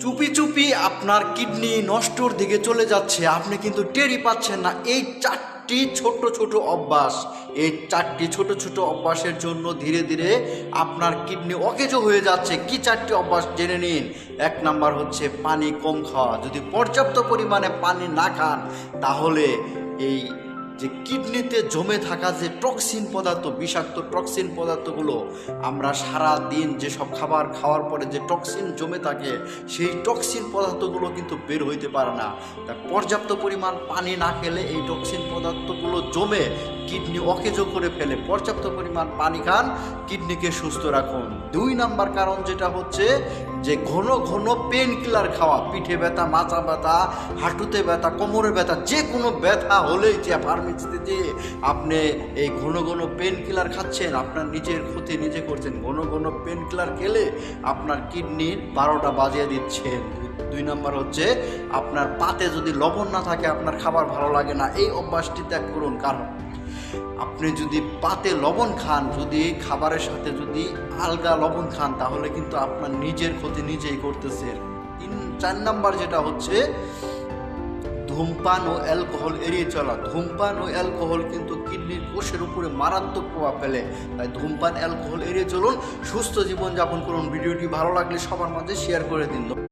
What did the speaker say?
চুপি চুপি আপনার কিডনি নষ্টর দিকে চলে যাচ্ছে, আপনি কিন্তু টেরই পাচ্ছেন না। এই চারটি ছোট ছোট অভ্যাস, এই চারটি ছোট ছোট অভ্যাসের জন্য ধীরে ধীরে আপনার কিডনি অকেজো হয়ে যাচ্ছে। কি চারটি অভ্যাস জেনে নিন। এক নাম্বার হচ্ছে পানি কম খাওয়া। যদি পর্যাপ্ত পরিমাণে পানি না খান তাহলে এই যে কিডনিতে জমে থাকা যে টক্সিন পদার্থ, বিষাক্ত টক্সিন পদার্থগুলো, আমরা সারা দিন যেসব খাবার খাওয়ার পরে যে টক্সিন জমে থাকে সেই টক্সিন পদার্থগুলো কিন্তু বের হইতে পারে না। তার পর্যাপ্ত পরিমাণ পানি না খেলে এই টক্সিন পদার্থগুলো জমে কিডনি অকেজো করে ফেলে। পর্যাপ্ত পরিমাণ পানি খান, কিডনিকে সুস্থ রাখুন। 2 নাম্বার কারণ যেটা হচ্ছে যে ঘন ঘন পেন কিলার খাওয়া। পিঠে ব্যথা, মাথা ব্যথা, হাঁটুতে ব্যথা, কোমরে ব্যথা, যে কোনো ব্যথা হলেই যে ফার্মেসিতে যে আপনি এই ঘন ঘন পেন কিলার খাচ্ছেন, আপনার নিজের ক্ষতি নিজে করছেন। ঘন ঘন পেন কিলার খেলে আপনার কিডনির 12টা বাজিয়ে দিচ্ছেন। 2 নাম্বার হচ্ছে আপনার পাতে যদি লবণ না থাকে আপনার খাবার ভালো লাগে না। এই অভ্যাসটি ত্যাগ করুন। কারণ আপনি যদি পাতে লবণ খান, যদি খাবারের সাথে যদি আলগা লবণ খান, তাহলে কিন্তু আপনার নিজের ক্ষতি নিজেই করতেছেন। 4 নাম্বার যেটা হচ্ছে ধূমপান ও অ্যালকোহল এড়িয়ে চলা। ধূমপান ও অ্যালকোহল কিন্তু কিডনির কোষের উপরে মারাত্মক প্রভাব ফেলে। তাই ধূমপান অ্যালকোহল এড়িয়ে চলুন, সুস্থ জীবনযাপন করুন। ভিডিওটি ভালো লাগলে সবার মাঝে শেয়ার করে দিন।